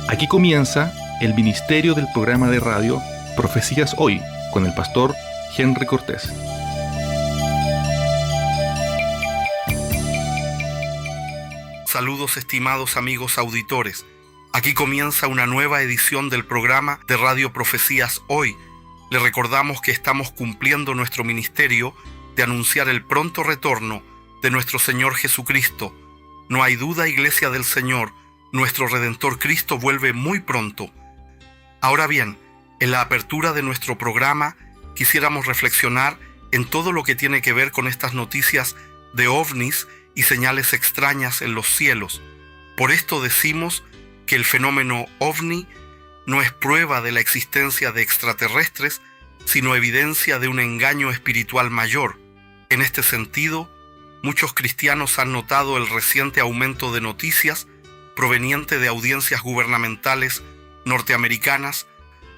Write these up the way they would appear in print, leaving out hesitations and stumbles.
Aquí comienza el ministerio del programa de radio Profecías Hoy con el pastor Henry Cortés. Saludos estimados amigos auditores. Aquí comienza una nueva edición del programa de Radio Profecías Hoy. Les recordamos que estamos cumpliendo nuestro ministerio de anunciar el pronto retorno de nuestro Señor Jesucristo. No hay duda, Iglesia del Señor, nuestro Redentor Cristo vuelve muy pronto. Ahora bien, en la apertura de nuestro programa quisiéramos reflexionar en todo lo que tiene que ver con estas noticias de ovnis y señales extrañas en los cielos. Por esto decimos que el fenómeno ovni no es prueba de la existencia de extraterrestres, sino evidencia de un engaño espiritual mayor. En este sentido, muchos cristianos han notado el reciente aumento de noticias proveniente de audiencias gubernamentales norteamericanas,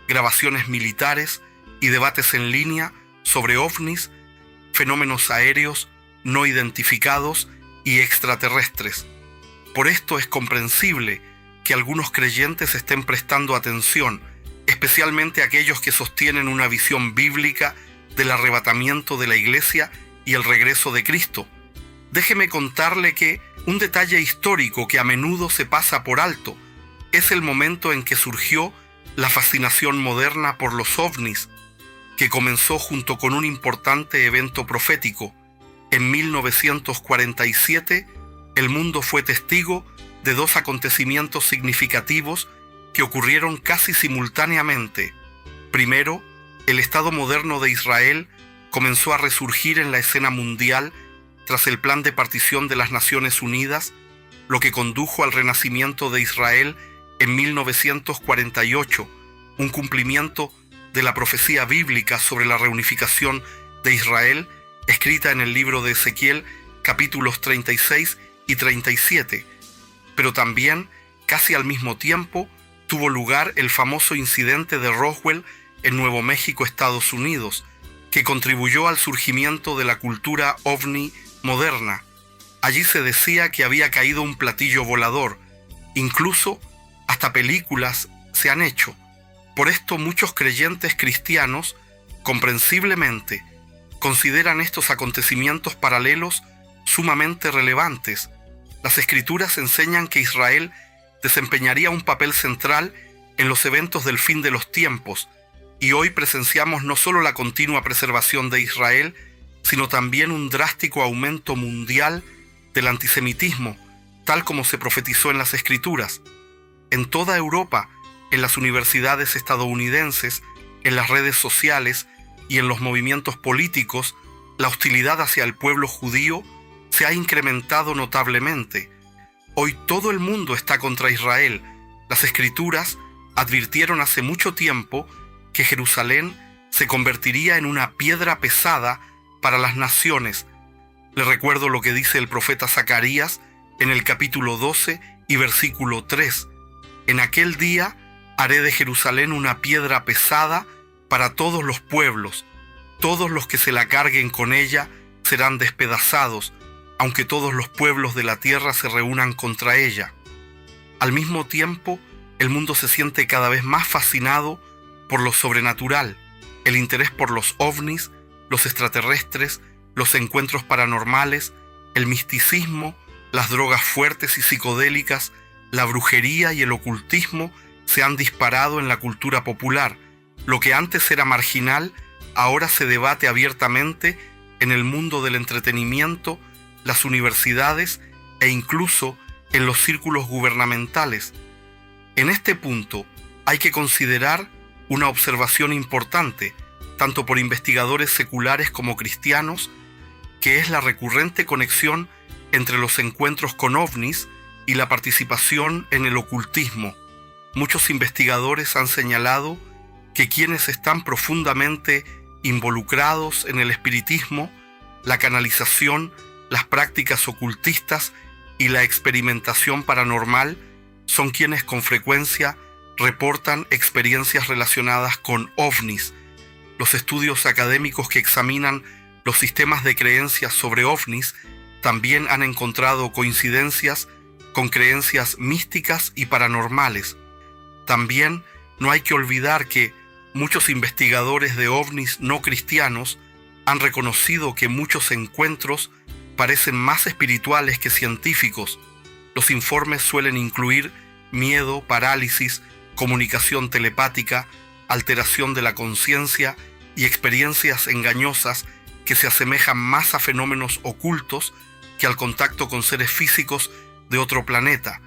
grabaciones militares y debates en línea sobre ovnis, fenómenos aéreos no identificados y extraterrestres. Por esto es comprensible que algunos creyentes estén prestando atención, especialmente aquellos que sostienen una visión bíblica del arrebatamiento de la Iglesia y el regreso de Cristo. Déjeme contarle que un detalle histórico que a menudo se pasa por alto es el momento en que surgió la fascinación moderna por los ovnis, que comenzó junto con un importante evento profético. En 1947, el mundo fue testigo de dos acontecimientos significativos que ocurrieron casi simultáneamente. Primero, el Estado moderno de Israel comenzó a resurgir en la escena mundial tras el plan de partición de las Naciones Unidas, lo que condujo al renacimiento de Israel en 1948, un cumplimiento de la profecía bíblica sobre la reunificación de Israel, escrita en el libro de Ezequiel, capítulos 36 y 37. Pero también, casi al mismo tiempo, tuvo lugar el famoso incidente de Roswell en Nuevo México, Estados Unidos, que contribuyó al surgimiento de la cultura ovni moderna. Allí se decía que había caído un platillo volador. Incluso hasta películas se han hecho. Por esto muchos creyentes cristianos, comprensiblemente, consideran estos acontecimientos paralelos sumamente relevantes. Las Escrituras enseñan que Israel desempeñaría un papel central en los eventos del fin de los tiempos, y hoy presenciamos no solo la continua preservación de Israel, sino también un drástico aumento mundial del antisemitismo, tal como se profetizó en las Escrituras. En toda Europa, en las universidades estadounidenses, en las redes sociales y en los movimientos políticos, la hostilidad hacia el pueblo judío se ha incrementado notablemente. Hoy todo el mundo está contra Israel. Las Escrituras advirtieron hace mucho tiempo que Jerusalén se convertiría en una piedra pesada para las naciones. Le recuerdo lo que dice el profeta Zacarías en el capítulo 12 y versículo 3. En aquel día haré de Jerusalén una piedra pesada para todos los pueblos. Todos los que se la carguen con ella serán despedazados, aunque todos los pueblos de la tierra se reúnan contra ella. Al mismo tiempo, el mundo se siente cada vez más fascinado por lo sobrenatural. El interés por los ovnis, los extraterrestres, los encuentros paranormales, el misticismo, las drogas fuertes y psicodélicas, la brujería y el ocultismo se han disparado en la cultura popular. Lo que antes era marginal, ahora se debate abiertamente en el mundo del entretenimiento, las universidades e incluso en los círculos gubernamentales. En este punto hay que considerar una observación importante, tanto por investigadores seculares como cristianos, que es la recurrente conexión entre los encuentros con ovnis y la participación en el ocultismo. Muchos investigadores han señalado que quienes están profundamente involucrados en el espiritismo, la canalización, las prácticas ocultistas y la experimentación paranormal son quienes con frecuencia reportan experiencias relacionadas con ovnis. Los estudios académicos que examinan los sistemas de creencias sobre ovnis también han encontrado coincidencias con creencias místicas y paranormales. También no hay que olvidar que muchos investigadores de ovnis no cristianos han reconocido que muchos encuentros parecen más espirituales que científicos. Los informes suelen incluir miedo, parálisis, comunicación telepática, alteración de la conciencia y experiencias engañosas que se asemejan más a fenómenos ocultos que al contacto con seres físicos de otro planeta.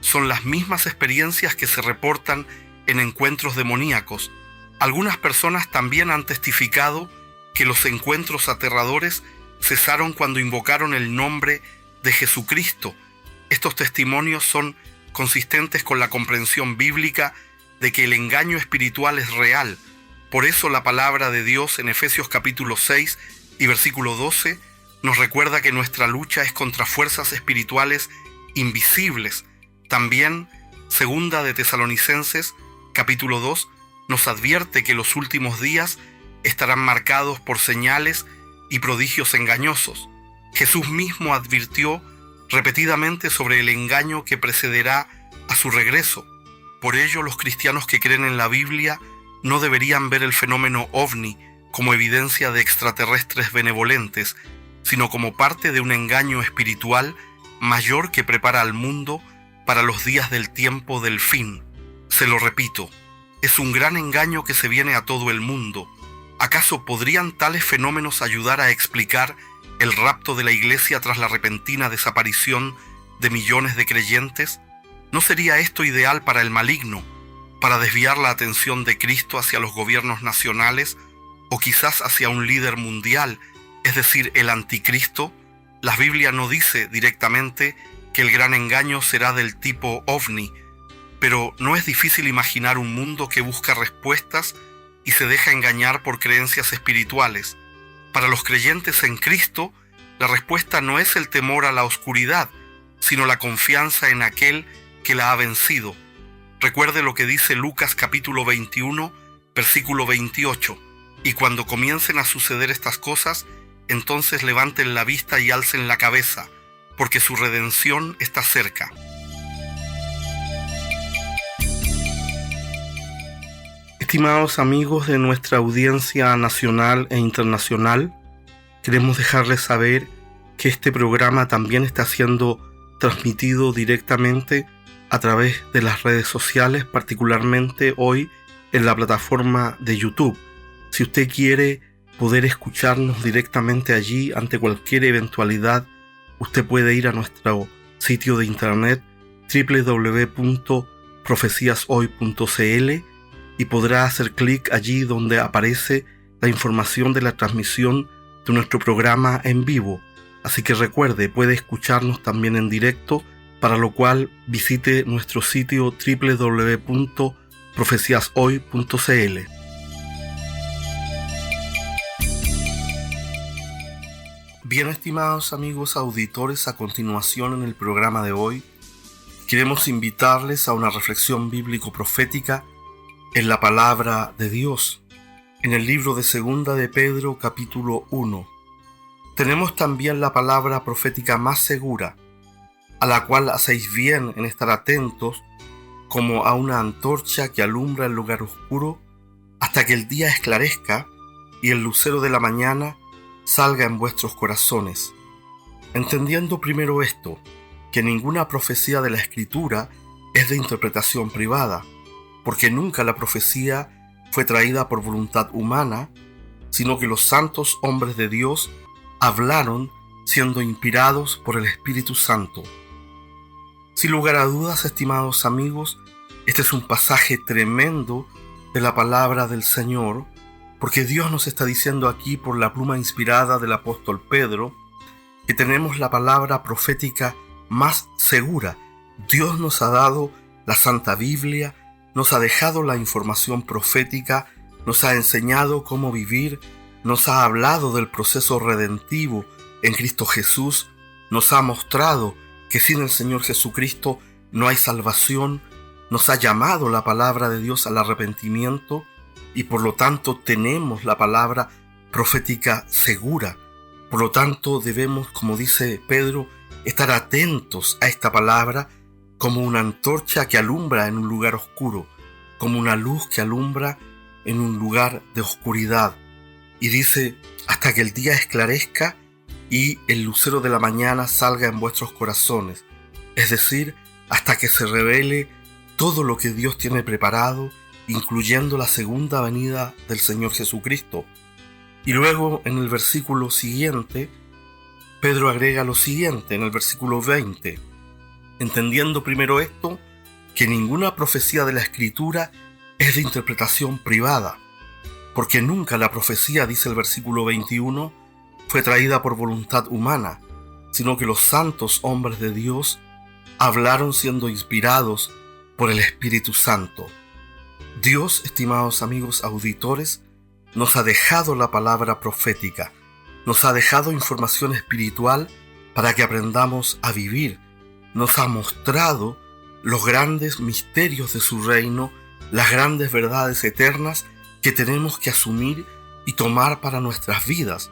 Son las mismas experiencias que se reportan en encuentros demoníacos. Algunas personas también han testificado que los encuentros aterradores cesaron cuando invocaron el nombre de Jesucristo. Estos testimonios son consistentes con la comprensión bíblica de que el engaño espiritual es real. Por eso la palabra de Dios en Efesios capítulo 6 y versículo 12 nos recuerda que nuestra lucha es contra fuerzas espirituales invisibles. También, segunda de Tesalonicenses capítulo 2 nos advierte que los últimos días estarán marcados por señales y prodigios engañosos. Jesús mismo advirtió repetidamente sobre el engaño que precederá a su regreso. Por ello, los cristianos que creen en la Biblia no deberían ver el fenómeno ovni como evidencia de extraterrestres benevolentes, sino como parte de un engaño espiritual mayor que prepara al mundo para los días del tiempo del fin. Se lo repito, es un gran engaño que se viene a todo el mundo. ¿Acaso podrían tales fenómenos ayudar a explicar el rapto de la iglesia tras la repentina desaparición de millones de creyentes? ¿No sería esto ideal para el maligno, para desviar la atención de Cristo hacia los gobiernos nacionales o quizás hacia un líder mundial, es decir, el anticristo? La Biblia no dice directamente que el gran engaño será del tipo ovni, pero no es difícil imaginar un mundo que busca respuestas y se deja engañar por creencias espirituales. Para los creyentes en Cristo, la respuesta no es el temor a la oscuridad, sino la confianza en aquel que la ha vencido. Recuerde lo que dice Lucas capítulo 21, versículo 28. Y cuando comiencen a suceder estas cosas, entonces levanten la vista y alcen la cabeza, porque su redención está cerca. Estimados amigos de nuestra audiencia nacional e internacional, queremos dejarles saber que este programa también está siendo transmitido directamente a través de las redes sociales, particularmente hoy en la plataforma de YouTube. Si usted quiere poder escucharnos directamente allí ante cualquier eventualidad, usted puede ir a nuestro sitio de internet www.profeciashoy.cl y podrá hacer clic allí donde aparece la información de la transmisión de nuestro programa en vivo. Así que recuerde, puede escucharnos también en directo, para lo cual visite nuestro sitio www.profeciashoy.cl. Bien, estimados amigos auditores, a continuación en el programa de hoy queremos invitarles a una reflexión bíblico-profética en la palabra de Dios, en el libro de Segunda de Pedro capítulo 1. Tenemos también la palabra profética más segura, a la cual hacéis bien en estar atentos, como a una antorcha que alumbra el lugar oscuro, hasta que el día esclarezca y el lucero de la mañana salga en vuestros corazones. Entendiendo primero esto, que ninguna profecía de la Escritura es de interpretación privada, porque nunca la profecía fue traída por voluntad humana, sino que los santos hombres de Dios hablaron siendo inspirados por el Espíritu Santo. Sin lugar a dudas, estimados amigos, este es un pasaje tremendo de la palabra del Señor, porque Dios nos está diciendo aquí por la pluma inspirada del apóstol Pedro que tenemos la palabra profética más segura. Dios nos ha dado la Santa Biblia, nos ha dejado la información profética, nos ha enseñado cómo vivir, nos ha hablado del proceso redentivo en Cristo Jesús, nos ha mostrado que sin el Señor Jesucristo no hay salvación, nos ha llamado la palabra de Dios al arrepentimiento y por lo tanto tenemos la palabra profética segura. Por lo tanto debemos, como dice Pedro, estar atentos a esta palabra como una antorcha que alumbra en un lugar oscuro, como una luz que alumbra en un lugar de oscuridad. Y dice, hasta que el día esclarezca y el lucero de la mañana salga en vuestros corazones. Es decir, hasta que se revele todo lo que Dios tiene preparado, incluyendo la segunda venida del Señor Jesucristo. Y luego, en el versículo siguiente, Pedro agrega lo siguiente, en el versículo 20. Entendiendo primero esto, que ninguna profecía de la Escritura es de interpretación privada, porque nunca la profecía, dice el versículo 21, fue traída por voluntad humana, sino que los santos hombres de Dios hablaron siendo inspirados por el Espíritu Santo. Dios, estimados amigos auditores, nos ha dejado la palabra profética, nos ha dejado información espiritual para que aprendamos a vivir, nos ha mostrado los grandes misterios de su reino, las grandes verdades eternas que tenemos que asumir y tomar para nuestras vidas.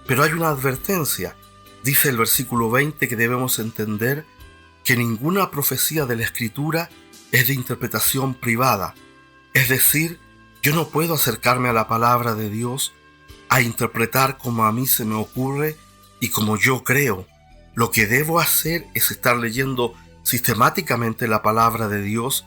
Pero hay una advertencia. Dice el versículo 20 que debemos entender que ninguna profecía de la Escritura es de interpretación privada. Es decir, yo no puedo acercarme a la palabra de Dios a interpretar como a mí se me ocurre y como yo creo. Lo que debo hacer es estar leyendo sistemáticamente la palabra de Dios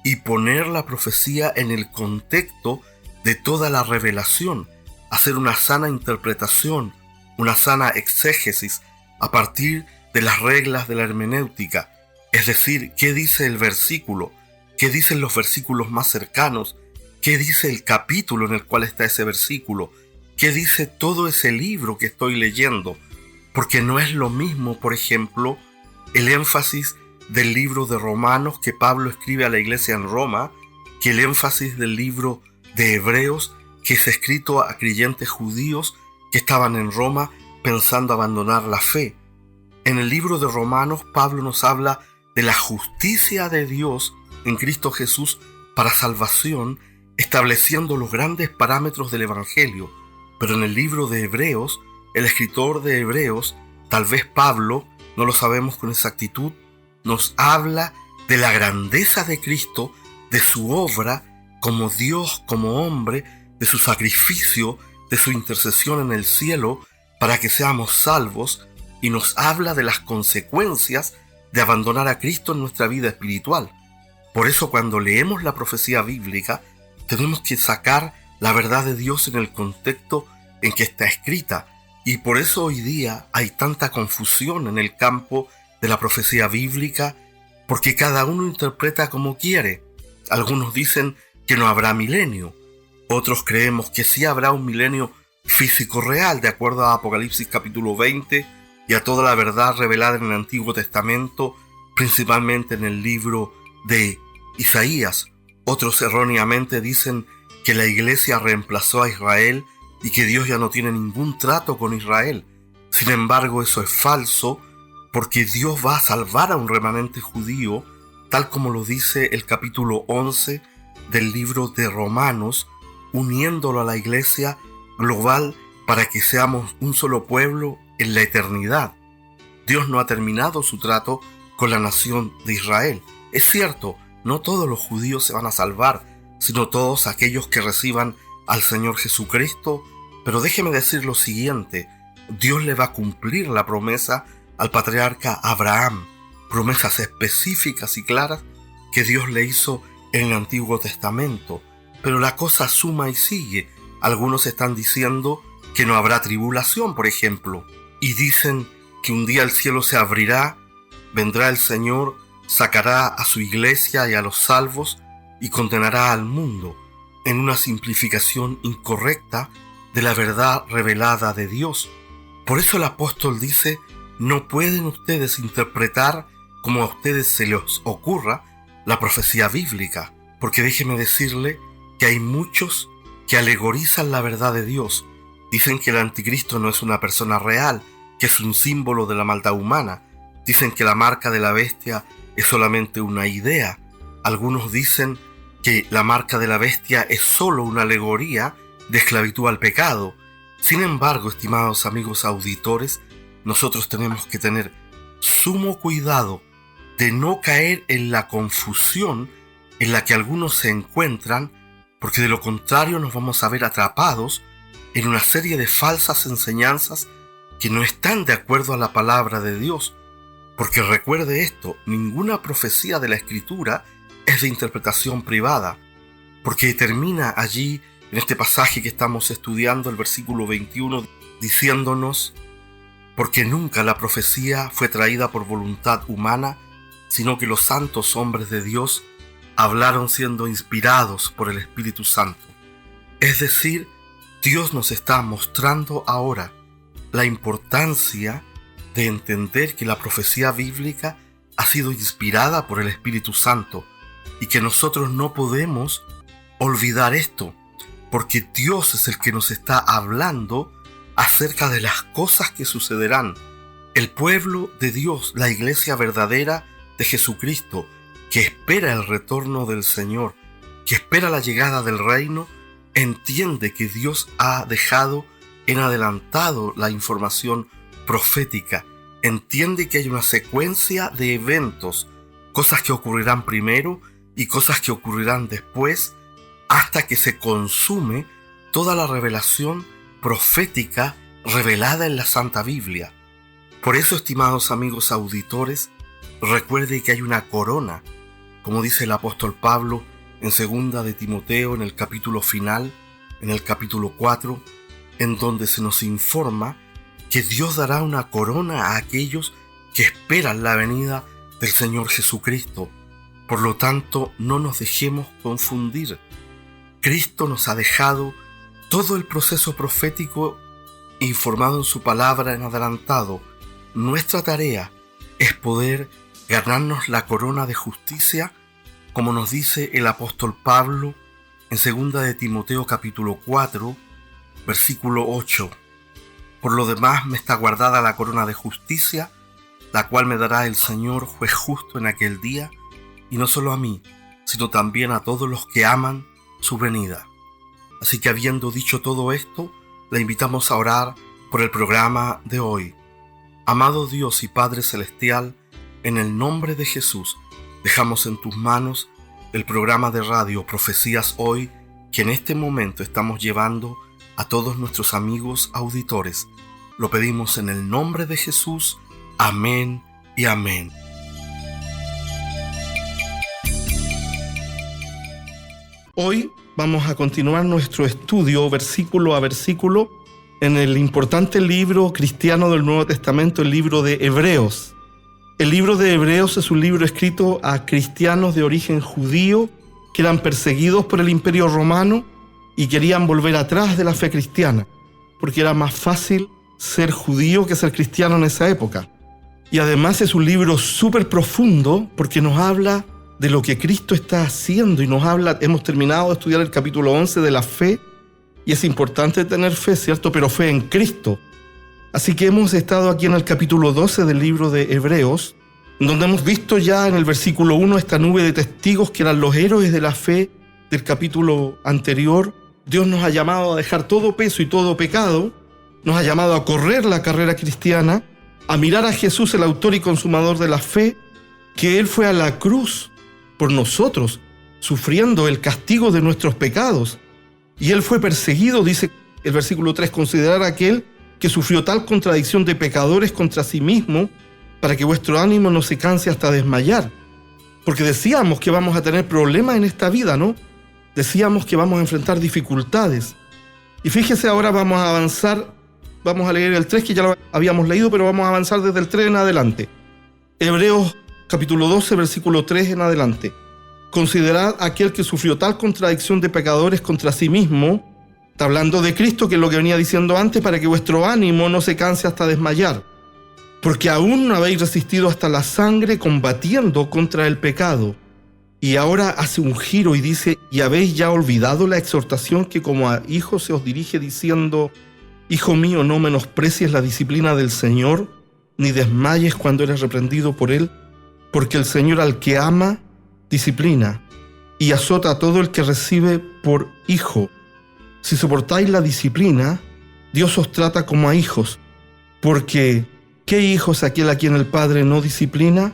y poner la profecía en el contexto de toda la revelación, hacer una sana interpretación, una sana exégesis a partir de las reglas de la hermenéutica, es decir, qué dice el versículo, qué dicen los versículos más cercanos, qué dice el capítulo en el cual está ese versículo, qué dice todo ese libro que estoy leyendo, porque no es lo mismo, por ejemplo, el énfasis del libro de Romanos que Pablo escribe a la iglesia en Roma, que el énfasis del libro de Hebreos que es escrito a creyentes judíos que estaban en Roma pensando abandonar la fe. En el libro de Romanos, Pablo nos habla de la justicia de Dios en Cristo Jesús para salvación, estableciendo los grandes parámetros del Evangelio. Pero en el libro de Hebreos, el escritor de Hebreos, tal vez Pablo, no lo sabemos con exactitud, nos habla de la grandeza de Cristo, de su obra como Dios, como hombre, de su sacrificio, de su intercesión en el cielo para que seamos salvos, y nos habla de las consecuencias de abandonar a Cristo en nuestra vida espiritual. Por eso cuando leemos la profecía bíblica, tenemos que sacar la verdad de Dios en el contexto en que está escrita, y por eso hoy día hay tanta confusión en el campo de la profecía bíblica, porque cada uno interpreta como quiere. Algunos dicen que no habrá milenio, otros creemos que sí habrá un milenio físico real, de acuerdo a Apocalipsis capítulo 20 y a toda la verdad revelada en el Antiguo Testamento, principalmente en el libro de Isaías. Otros erróneamente dicen que la iglesia reemplazó a Israel y que Dios ya no tiene ningún trato con Israel. Sin embargo, eso es falso, porque Dios va a salvar a un remanente judío, tal como lo dice el capítulo 11 del libro de Romanos, uniéndolo a la iglesia global para que seamos un solo pueblo en la eternidad. Dios no ha terminado su trato con la nación de Israel. Es cierto, no todos los judíos se van a salvar, sino todos aquellos que reciban al Señor Jesucristo. Pero déjeme decir lo siguiente: Dios le va a cumplir la promesa al patriarca Abraham, promesas específicas y claras que Dios le hizo en el Antiguo Testamento. Pero la cosa suma y sigue. Algunos están diciendo que no habrá tribulación, por ejemplo, y dicen que un día el cielo se abrirá, vendrá el Señor, sacará a su iglesia y a los salvos y condenará al mundo, en una simplificación incorrecta de la verdad revelada de Dios. Por eso el apóstol dice: no pueden ustedes interpretar como a ustedes se les ocurra la profecía bíblica, porque déjeme decirle que hay muchos que alegorizan la verdad de Dios. Dicen que el anticristo no es una persona real, que es un símbolo de la maldad humana. Dicen que la marca de la bestia es solamente una idea. Algunos dicen que la marca de la bestia es solo una alegoría de esclavitud al pecado. Sin embargo, estimados amigos auditores, nosotros tenemos que tener sumo cuidado de no caer en la confusión en la que algunos se encuentran, porque de lo contrario nos vamos a ver atrapados en una serie de falsas enseñanzas que no están de acuerdo a la palabra de Dios. Porque recuerde esto, ninguna profecía de la Escritura es de interpretación privada, porque termina allí, en este pasaje que estamos estudiando, el versículo 21, diciéndonos: porque nunca la profecía fue traída por voluntad humana, sino que los santos hombres de Dios hablaron siendo inspirados por el Espíritu Santo. Es decir, Dios nos está mostrando ahora la importancia de entender que la profecía bíblica ha sido inspirada por el Espíritu Santo y que nosotros no podemos olvidar esto, porque Dios es el que nos está hablando acerca de las cosas que sucederán. El pueblo de Dios, la iglesia verdadera de Jesucristo, que espera el retorno del Señor, que espera la llegada del reino, entiende que Dios ha dejado en adelantado la información profética, entiende que hay una secuencia de eventos, cosas que ocurrirán primero y cosas que ocurrirán después, hasta que se consume toda la revelación profética revelada en la Santa Biblia. Por eso, estimados amigos auditores, recuerde que hay una corona, como dice el apóstol Pablo en 2 de Timoteo, en el capítulo final, en el capítulo 4, en donde se nos informa que Dios dará una corona a aquellos que esperan la venida del Señor Jesucristo. Por lo tanto, no nos dejemos confundir. Cristo nos ha dejado todo el proceso profético informado en su palabra en adelantado. Nuestra tarea es poder ganarnos la corona de justicia, como nos dice el apóstol Pablo en 2 de Timoteo capítulo 4, versículo 8. Por lo demás me está guardada la corona de justicia, la cual me dará el Señor juez justo en aquel día, y no solo a mí, sino también a todos los que aman su venida. Así que, habiendo dicho todo esto, le invitamos a orar por el programa de hoy. Amado Dios y Padre Celestial, en el nombre de Jesús, dejamos en tus manos el programa de radio Profecías Hoy, que en este momento estamos llevando a todos nuestros amigos auditores. Lo pedimos en el nombre de Jesús. Amén y amén. Hoy vamos a continuar nuestro estudio versículo a versículo en el importante libro cristiano del Nuevo Testamento, el libro de Hebreos. El libro de Hebreos es un libro escrito a cristianos de origen judío que eran perseguidos por el Imperio Romano y querían volver atrás de la fe cristiana, porque era más fácil ser judío que ser cristiano en esa época. Y además es un libro súper profundo porque nos habla de lo que Cristo está haciendo y nos habla, hemos terminado de estudiar el capítulo 11 de la fe, y es importante tener fe, ¿cierto? Pero fe en Cristo. Así que hemos estado aquí en el capítulo 12 del libro de Hebreos, donde hemos visto ya en el versículo 1 esta nube de testigos que eran los héroes de la fe del capítulo anterior. Dios nos ha llamado a dejar todo peso y todo pecado, nos ha llamado a correr la carrera cristiana, a mirar a Jesús, el autor y consumador de la fe, que Él fue a la cruz por nosotros, sufriendo el castigo de nuestros pecados. Y Él fue perseguido, dice el versículo 3, considerar a aquel que sufrió tal contradicción de pecadores contra sí mismo, para que vuestro ánimo no se canse hasta desmayar. Porque decíamos que vamos a tener problemas en esta vida, ¿no? Decíamos que vamos a enfrentar dificultades. Y fíjese, ahora vamos a avanzar, vamos a leer el 3, que ya lo habíamos leído, pero vamos a avanzar desde el 3 en adelante. Hebreos capítulo 12, versículo 3 en adelante. Considerad a aquel que sufrió tal contradicción de pecadores contra sí mismo, está hablando de Cristo, que es lo que venía diciendo antes, para que vuestro ánimo no se canse hasta desmayar. Porque aún no habéis resistido hasta la sangre combatiendo contra el pecado. Y ahora hace un giro y dice: y habéis ya olvidado la exhortación que como a hijos se os dirige diciendo: Hijo mío, no menosprecies la disciplina del Señor, ni desmayes cuando eres reprendido por Él, porque el Señor al que ama, disciplina, y azota a todo el que recibe por hijo. Si soportáis la disciplina, Dios os trata como a hijos, porque ¿qué hijo es aquel a quien el Padre no disciplina?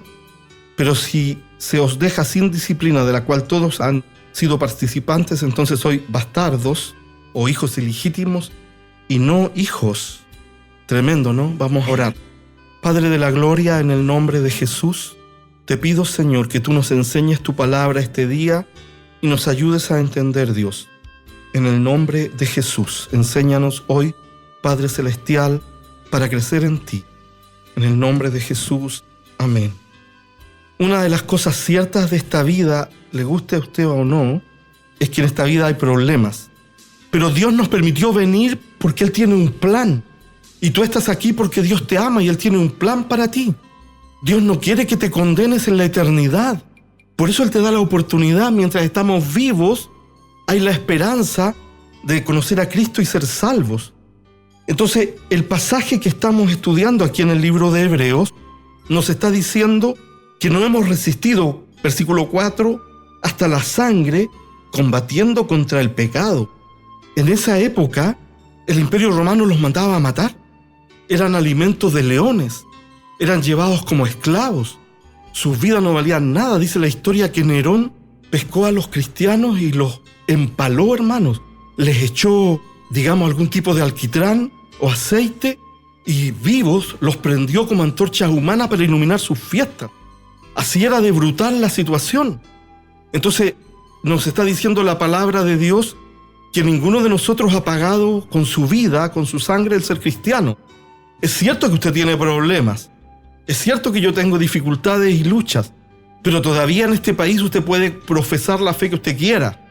Pero si se os deja sin disciplina de la cual todos han sido participantes, entonces sois bastardos o hijos ilegítimos y no hijos. Tremendo, ¿no? Vamos a orar. Padre de la gloria, en el nombre de Jesús, te pido, Señor, que tú nos enseñes tu palabra este día y nos ayudes a entender, Dios. En el nombre de Jesús, enséñanos hoy, Padre Celestial, para crecer en ti. En el nombre de Jesús, amén. Una de las cosas ciertas de esta vida, le guste a usted o no, es que en esta vida hay problemas. Pero Dios nos permitió venir porque Él tiene un plan. Y tú estás aquí porque Dios te ama y Él tiene un plan para ti. Dios no quiere que te condenes en la eternidad. Por eso Él te da la oportunidad. Mientras estamos vivos, hay la esperanza de conocer a Cristo y ser salvos. Entonces, el pasaje que estamos estudiando aquí en el libro de Hebreos nos está diciendo que no hemos resistido, versículo 4, hasta la sangre, combatiendo contra el pecado. En esa época, el Imperio Romano los mandaba a matar. Eran alimentos de leones. Eran llevados como esclavos. Sus vidas no valían nada. Dice la historia que Nerón pescó a los cristianos y los empaló, hermanos. Les echó, digamos, algún tipo de alquitrán o aceite y vivos los prendió como antorchas humanas para iluminar sus fiestas. Así era de brutal la situación. Entonces, nos está diciendo la palabra de Dios que ninguno de nosotros ha pagado con su vida, con su sangre, el ser cristiano. Es cierto que usted tiene problemas. Es cierto que yo tengo dificultades y luchas. Pero todavía en este país usted puede profesar la fe que usted quiera.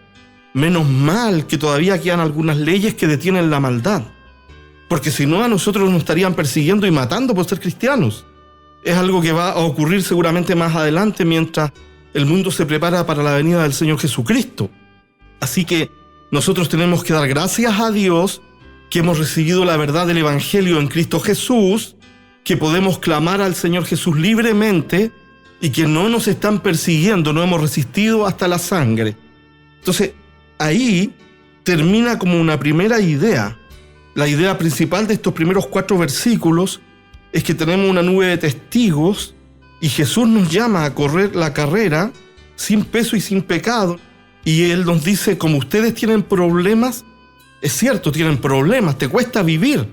Menos mal que todavía quedan algunas leyes que detienen la maldad. Porque si no, a nosotros nos estarían persiguiendo y matando por ser cristianos. Es algo que va a ocurrir seguramente más adelante mientras el mundo se prepara para la venida del Señor Jesucristo. Así que nosotros tenemos que dar gracias a Dios que hemos recibido la verdad del Evangelio en Cristo Jesús, que podemos clamar al Señor Jesús libremente y que no nos están persiguiendo, no hemos resistido hasta la sangre. Entonces, ahí termina como una primera idea. La idea principal de estos primeros 4 versículos es que tenemos una nube de testigos y Jesús nos llama a correr la carrera sin peso y sin pecado. Y Él nos dice, como ustedes tienen problemas, es cierto, tienen problemas, te cuesta vivir.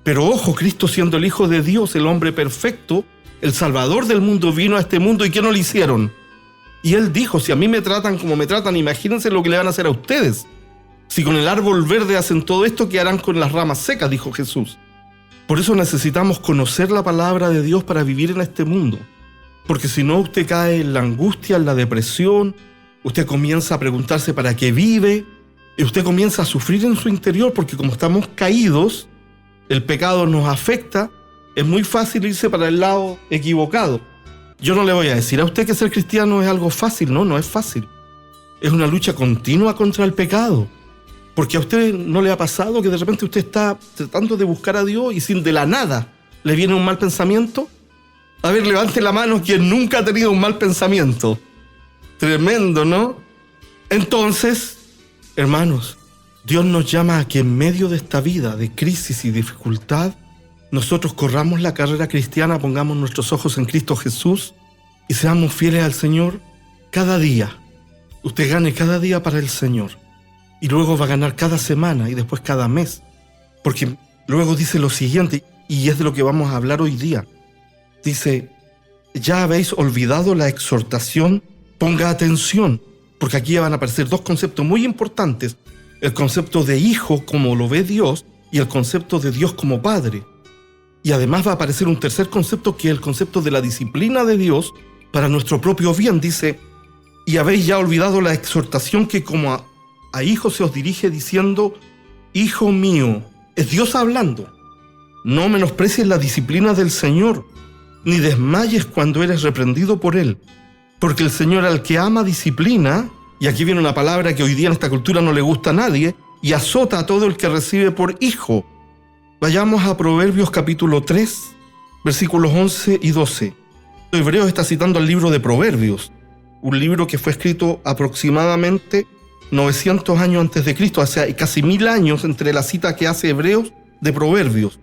Pero ojo, Cristo siendo el Hijo de Dios, el hombre perfecto, el Salvador del mundo, vino a este mundo. ¿Y qué no le hicieron? Y Él dijo, si a mí me tratan como me tratan, imagínense lo que le van a hacer a ustedes. Si con el árbol verde hacen todo esto, ¿qué harán con las ramas secas?, dijo Jesús. Por eso necesitamos conocer la palabra de Dios para vivir en este mundo. Porque si no, usted cae en la angustia, en la depresión, usted comienza a preguntarse para qué vive, y usted comienza a sufrir en su interior, porque como estamos caídos, el pecado nos afecta, es muy fácil irse para el lado equivocado. Yo no le voy a decir a usted que ser cristiano es algo fácil, no es fácil. Es una lucha continua contra el pecado. Porque a usted no le ha pasado que de repente usted está tratando de buscar a Dios y sin de la nada le viene un mal pensamiento. A ver, levante la mano quien nunca ha tenido un mal pensamiento. Tremendo, ¿no? Entonces, hermanos, Dios nos llama a que en medio de esta vida de crisis y dificultad, nosotros corramos la carrera cristiana, pongamos nuestros ojos en Cristo Jesús y seamos fieles al Señor cada día. Usted gane cada día para el Señor. Y luego va a ganar cada semana y después cada mes. Porque luego dice lo siguiente, y es de lo que vamos a hablar hoy día. Dice, ya habéis olvidado la exhortación, ponga atención, porque aquí van a aparecer 2 conceptos muy importantes. El concepto de hijo como lo ve Dios y el concepto de Dios como padre. Y además va a aparecer un tercer concepto que es el concepto de la disciplina de Dios para nuestro propio bien. Dice, y habéis ya olvidado la exhortación que como a hijos se os dirige diciendo, hijo mío, es Dios hablando. No menosprecies la disciplina del Señor, ni desmayes cuando eres reprendido por Él. Porque el Señor al que ama disciplina, y aquí viene una palabra que hoy día en esta cultura no le gusta a nadie, y azota a todo el que recibe por hijo. Vayamos a Proverbios capítulo 3, versículos 11 y 12. Hebreos está citando el libro de Proverbios, un libro que fue escrito aproximadamente 900 años antes de Cristo, o sea, casi 1000 años entre la cita que hace Hebreos de Proverbios.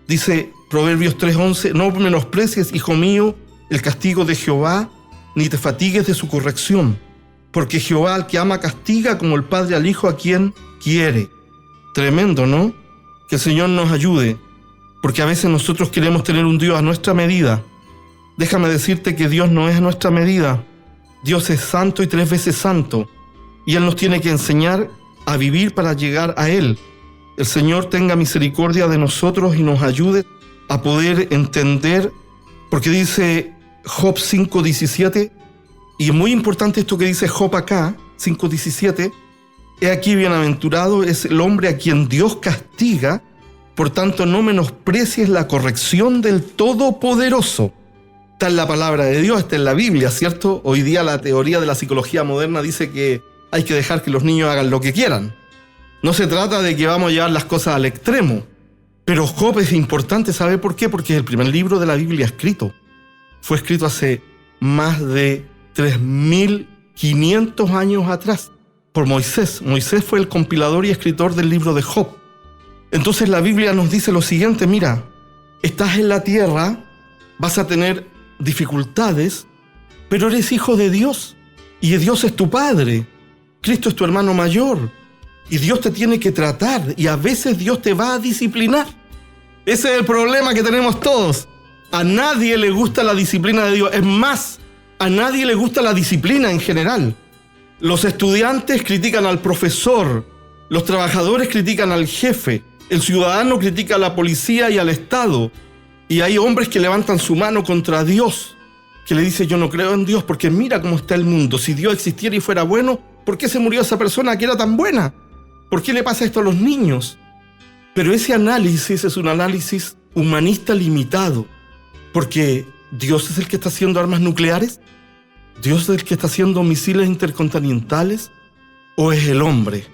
Dice Proverbios 3:11, no menosprecies, hijo mío, el castigo de Jehová, ni te fatigues de su corrección, porque Jehová al que ama castiga como el padre al hijo a quien quiere. Tremendo, ¿no? Que el Señor nos ayude, porque a veces nosotros queremos tener un Dios a nuestra medida. Déjame decirte que Dios no es a nuestra medida. Dios es santo y 3 veces santo, y Él nos tiene que enseñar a vivir para llegar a Él. El Señor tenga misericordia de nosotros y nos ayude a poder entender, porque dice Job 5:17, y es muy importante esto que dice Job acá, 5:17, he aquí bienaventurado es el hombre a quien Dios castiga, por tanto no menosprecies la corrección del Todopoderoso. Está en la palabra de Dios, está en la Biblia, ¿cierto? Hoy día la teoría de la psicología moderna dice que hay que dejar que los niños hagan lo que quieran. No se trata de que vamos a llevar las cosas al extremo. Pero Job es importante, ¿sabe por qué? Porque es el primer libro de la Biblia escrito. Fue escrito hace más de 3.500 años atrás por Moisés. Moisés fue el compilador y escritor del libro de Job. Entonces la Biblia nos dice lo siguiente, mira, estás en la tierra, vas a tener dificultades, pero eres hijo de Dios y Dios es tu Padre. Cristo es tu hermano mayor y Dios te tiene que tratar y a veces Dios te va a disciplinar. Ese es el problema que tenemos todos. A nadie le gusta la disciplina de Dios. Es más, a nadie le gusta la disciplina en general. Los estudiantes critican al profesor, los trabajadores critican al jefe, el ciudadano critica a la policía y al Estado. Y hay hombres que levantan su mano contra Dios, que le dice yo no creo en Dios porque mira cómo está el mundo. Si Dios existiera y fuera bueno, ¿por qué se murió esa persona que era tan buena? ¿Por qué le pasa esto a los niños? Pero ese análisis es un análisis humanista limitado, porque ¿Dios es el que está haciendo armas nucleares? ¿Dios es el que está haciendo misiles intercontinentales? ¿O es el hombre?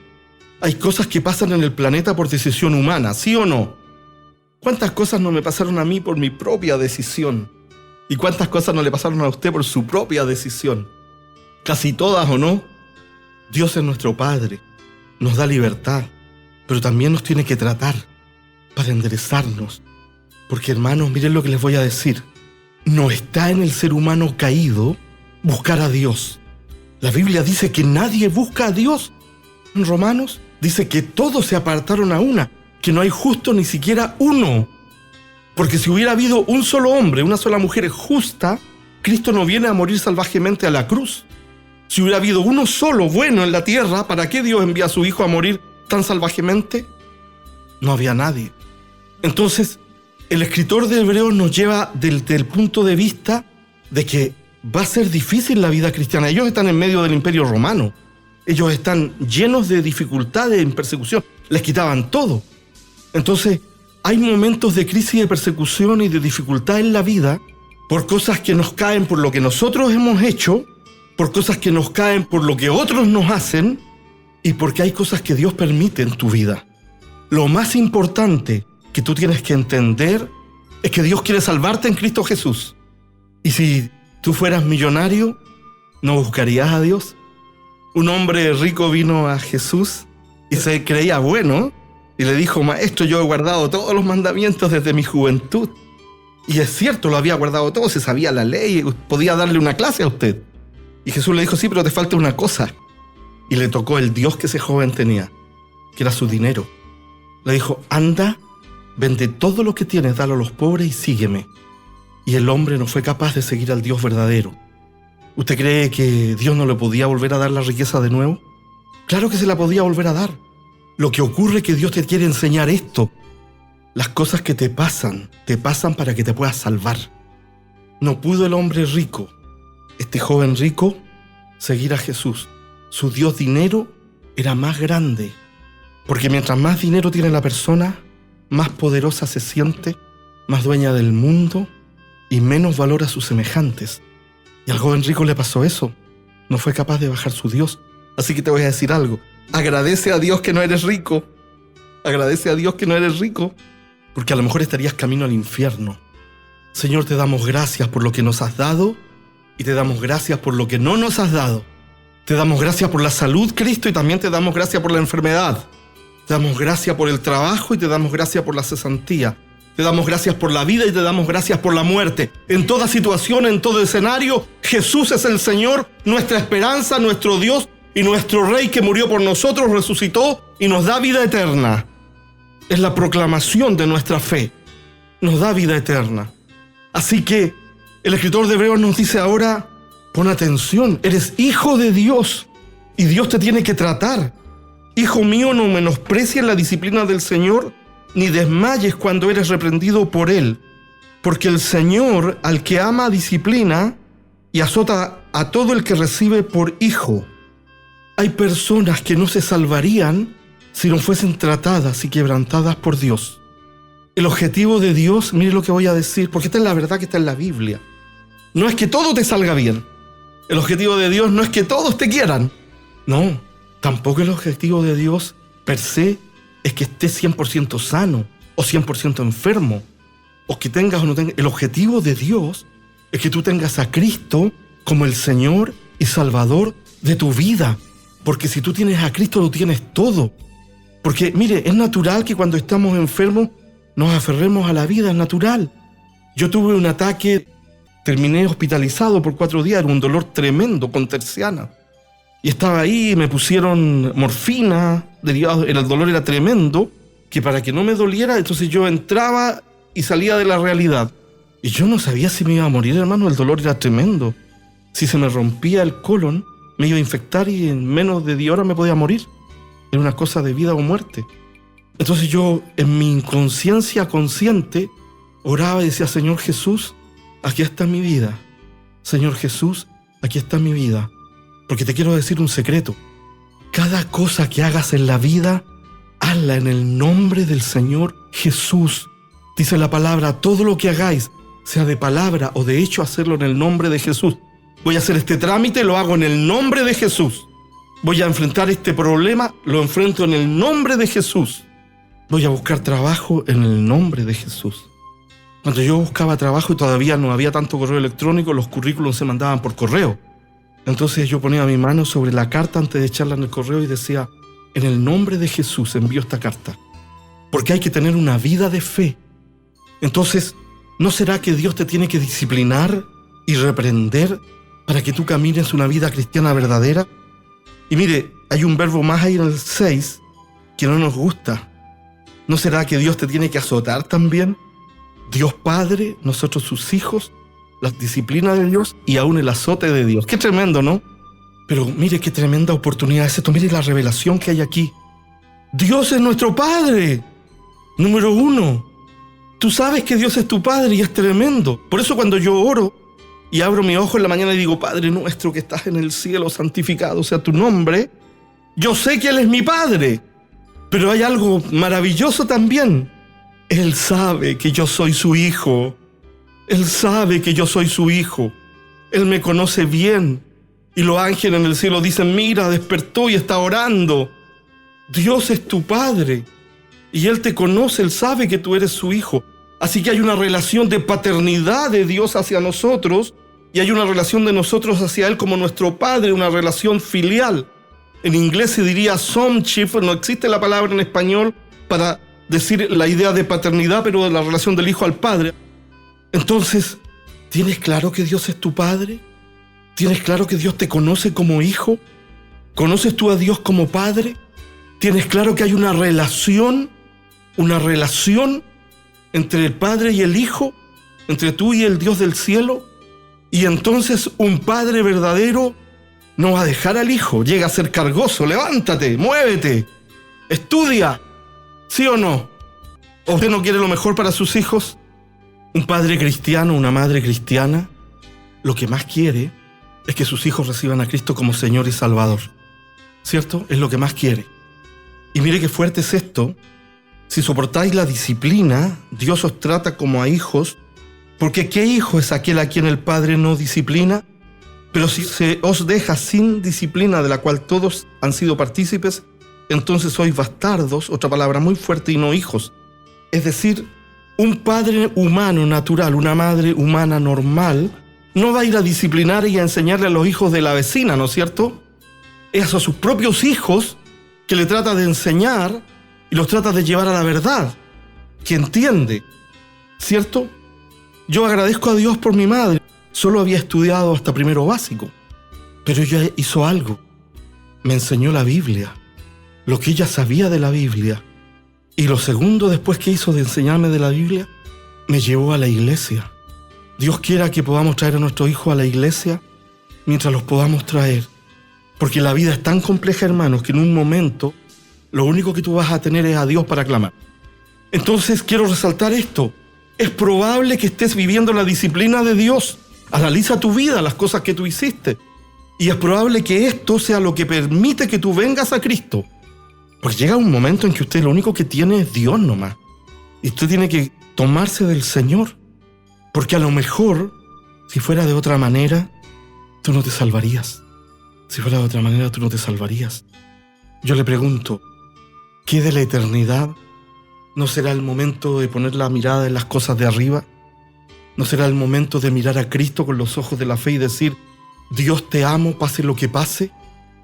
Hay cosas que pasan en el planeta por decisión humana, ¿sí o no? ¿Cuántas cosas no me pasaron a mí por mi propia decisión? ¿Y cuántas cosas no le pasaron a usted por su propia decisión? Casi todas, ¿o no? Dios es nuestro Padre, nos da libertad, pero también nos tiene que tratar para enderezarnos. Porque hermanos, miren lo que les voy a decir. No está en el ser humano caído buscar a Dios. La Biblia dice que nadie busca a Dios. En Romanos dice que todos se apartaron a una, que no hay justo ni siquiera uno. Porque si hubiera habido un solo hombre, una sola mujer justa, Cristo no viene a morir salvajemente a la cruz. Si hubiera habido uno solo bueno en la tierra, ¿para qué Dios envía a su Hijo a morir tan salvajemente? No había nadie. Entonces, el escritor de Hebreos nos lleva del punto de vista de que va a ser difícil la vida cristiana. Ellos están en medio del Imperio Romano. Ellos están llenos de dificultades en persecución. Les quitaban todo. Entonces, hay momentos de crisis, de persecución y de dificultad en la vida por cosas que nos caen por lo que nosotros hemos hecho, por cosas que nos caen por lo que otros nos hacen y porque hay cosas que Dios permite en tu vida. Lo más importante que tú tienes que entender es que Dios quiere salvarte en Cristo Jesús. Y si tú fueras millonario, ¿no buscarías a Dios? Un hombre rico vino a Jesús y se creía bueno y le dijo, maestro, yo he guardado todos los mandamientos desde mi juventud. Y es cierto, lo había guardado todo, se sabía la ley, podía darle una clase a usted. Y Jesús le dijo, sí, pero te falta una cosa. Y le tocó el Dios que ese joven tenía, que era su dinero. Le dijo, anda, vende todo lo que tienes, dalo a los pobres y sígueme. Y el hombre no fue capaz de seguir al Dios verdadero. ¿Usted cree que Dios no le podía volver a dar la riqueza de nuevo? Claro que se la podía volver a dar. Lo que ocurre es que Dios te quiere enseñar esto. Las cosas que te pasan para que te puedas salvar. No pudo el hombre rico, este joven rico, seguir a Jesús. Su Dios dinero era más grande. Porque mientras más dinero tiene la persona, más poderosa se siente, más dueña del mundo y menos valora a sus semejantes. Y al joven rico le pasó eso. No fue capaz de bajar su Dios. Así que te voy a decir algo. Agradece a Dios que no eres rico. Agradece a Dios que no eres rico, porque a lo mejor estarías camino al infierno. Señor, te damos gracias por lo que nos has dado y te damos gracias por lo que no nos has dado. Te damos gracias por la salud, Cristo, y también te damos gracias por la enfermedad. Te damos gracias por el trabajo y te damos gracias por la cesantía. Te damos gracias por la vida y te damos gracias por la muerte. En toda situación, en todo escenario, Jesús es el Señor, nuestra esperanza, nuestro Dios y nuestro Rey que murió por nosotros, resucitó y nos da vida eterna. Es la proclamación de nuestra fe. Nos da vida eterna. Así que el escritor de Hebreos nos dice ahora, pon atención, eres hijo de Dios y Dios te tiene que tratar. Hijo mío, no menosprecies la disciplina del Señor, ni desmayes cuando eres reprendido por Él, porque el Señor al que ama disciplina y azota a todo el que recibe por hijo. Hay personas que no se salvarían si no fuesen tratadas y quebrantadas por Dios. El objetivo de Dios, mire lo que voy a decir, porque esta es la verdad que está en la Biblia. No es que todo te salga bien. El objetivo de Dios no es que todos te quieran. No, tampoco el objetivo de Dios per se es que estés 100% sano o 100% enfermo, o que tengas o no tengas. El objetivo de Dios es que tú tengas a Cristo como el Señor y Salvador de tu vida. Porque si tú tienes a Cristo, lo tienes todo. Porque, mire, es natural que cuando estamos enfermos nos aferremos a la vida, es natural. Yo tuve un ataque, terminé hospitalizado por 4 días, era un dolor tremendo con terciana. Y estaba ahí, me pusieron morfina, el dolor era tremendo, que para que no me doliera, entonces yo entraba y salía de la realidad. Y yo no sabía si me iba a morir, hermano, el dolor era tremendo. Si se me rompía el colon, me iba a infectar y en menos de 10 horas me podía morir. Era una cosa de vida o muerte. Entonces yo, en mi inconsciencia consciente, oraba y decía, Señor Jesús, aquí está mi vida. Señor Jesús, aquí está mi vida. Porque te quiero decir un secreto. Cada cosa que hagas en la vida, hazla en el nombre del Señor Jesús. Dice la palabra, todo lo que hagáis, sea de palabra o de hecho, hacerlo en el nombre de Jesús. Voy a hacer este trámite, lo hago en el nombre de Jesús. Voy a enfrentar este problema, lo enfrento en el nombre de Jesús. Voy a buscar trabajo en el nombre de Jesús. Cuando yo buscaba trabajo y todavía no había tanto correo electrónico, los currículos se mandaban por correo. Entonces yo ponía mi mano sobre la carta antes de echarla en el correo y decía, en el nombre de Jesús envío esta carta. Porque hay que tener una vida de fe. Entonces, ¿no será que Dios te tiene que disciplinar y reprender para que tú camines una vida cristiana verdadera? Y mire, hay un verbo más ahí en el 6 que no nos gusta. ¿No será que Dios te tiene que azotar también? Dios Padre, nosotros sus hijos, la disciplina de Dios y aún el azote de Dios. Qué tremendo, ¿no? Pero mire qué tremenda oportunidad es esto. Mire la revelación que hay aquí. Dios es nuestro Padre. Número 1. Tú sabes que Dios es tu Padre y es tremendo. Por eso cuando yo oro y abro mi ojo en la mañana y digo, Padre nuestro que estás en el cielo, santificado sea tu nombre, yo sé que Él es mi Padre. Pero hay algo maravilloso también. Él sabe que yo soy su hijo. Él sabe que yo soy su hijo. Él me conoce bien. Y los ángeles en el cielo dicen, mira, despertó y está orando. Dios es tu Padre. Y Él te conoce, Él sabe que tú eres su hijo. Así que hay una relación de paternidad de Dios hacia nosotros y hay una relación de nosotros hacia Él como nuestro Padre, una relación filial. En inglés se diría sonship, no existe la palabra en español para decir la idea de paternidad, pero de la relación del hijo al padre. Entonces, ¿tienes claro que Dios es tu Padre? ¿Tienes claro que Dios te conoce como hijo? ¿Conoces tú a Dios como Padre? ¿Tienes claro que hay una relación entre el Padre y el Hijo, entre tú y el Dios del cielo? Y entonces un Padre verdadero no va a dejar al Hijo, llega a ser cargoso. Levántate, muévete, estudia, ¿sí o no? ¿O usted no quiere lo mejor para sus hijos? Un padre cristiano, una madre cristiana, lo que más quiere es que sus hijos reciban a Cristo como Señor y Salvador, ¿cierto? Es lo que más quiere. Y mire qué fuerte es esto. Si soportáis la disciplina, Dios os trata como a hijos, porque ¿qué hijo es aquel a quien el Padre no disciplina? Pero si se os deja sin disciplina de la cual todos han sido partícipes, entonces sois bastardos, otra palabra muy fuerte, y no hijos. Es decir, un padre humano natural, una madre humana normal, no va a ir a disciplinar y a enseñarle a los hijos de la vecina, ¿no es cierto? Es a sus propios hijos que le trata de enseñar y los trata de llevar a la verdad, que entiende. ¿cierto? Yo agradezco a Dios por mi madre. Solo había estudiado hasta primero básico, pero ella hizo algo. Me enseñó la Biblia, lo que ella sabía de la Biblia. Y lo segundo después que hizo de enseñarme de la Biblia, me llevó a la iglesia. Dios quiera que podamos traer a nuestros hijos a la iglesia mientras los podamos traer. Porque la vida es tan compleja, hermanos, que en un momento lo único que tú vas a tener es a Dios para clamar. Entonces quiero resaltar esto. Es probable que estés viviendo la disciplina de Dios. Analiza tu vida, las cosas que tú hiciste. Y es probable que esto sea lo que permite que tú vengas a Cristo. Porque llega un momento en que usted lo único que tiene es Dios nomás. Y usted tiene que tomarse del Señor. Porque a lo mejor, si fuera de otra manera, tú no te salvarías. Si fuera de otra manera, tú no te salvarías. Yo le pregunto, ¿qué de la eternidad? ¿No será el momento de poner la mirada en las cosas de arriba? ¿No será el momento de mirar a Cristo con los ojos de la fe y decir, Dios te amo, pase lo que pase?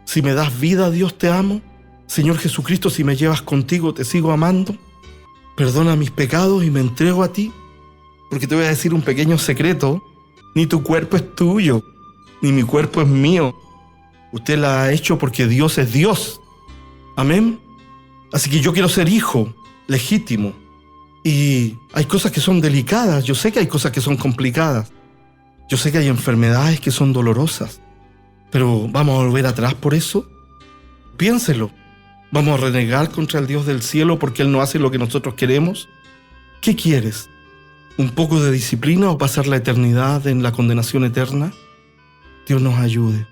Si me das vida, Dios te amo. Señor Jesucristo, si me llevas contigo, te sigo amando. Perdona mis pecados y me entrego a ti. Porque te voy a decir un pequeño secreto. Ni tu cuerpo es tuyo, ni mi cuerpo es mío. Usted la ha hecho porque Dios es Dios. Amén. Así que yo quiero ser hijo legítimo. Y hay cosas que son delicadas. Yo sé que hay cosas que son complicadas. Yo sé que hay enfermedades que son dolorosas. Pero ¿vamos a volver atrás por eso? Piénselo. ¿Vamos a renegar contra el Dios del cielo porque Él no hace lo que nosotros queremos? ¿Qué quieres? ¿Un poco de disciplina o pasar la eternidad en la condenación eterna? Dios nos ayude.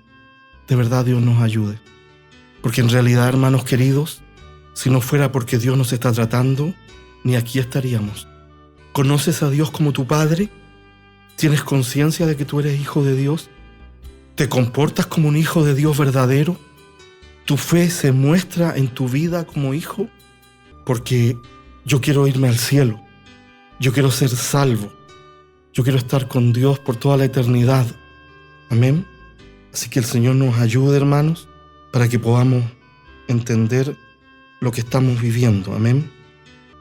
De verdad Dios nos ayude. Porque en realidad, hermanos queridos, si no fuera porque Dios nos está tratando, ni aquí estaríamos. ¿Conoces a Dios como tu Padre? ¿Tienes conciencia de que tú eres hijo de Dios? ¿Te comportas como un hijo de Dios verdadero? ¿Tu fe se muestra en tu vida como hijo? Porque yo quiero irme al cielo. Yo quiero ser salvo. Yo quiero estar con Dios por toda la eternidad. Amén. Así que el Señor nos ayude, hermanos, para que podamos entender lo que estamos viviendo. Amén.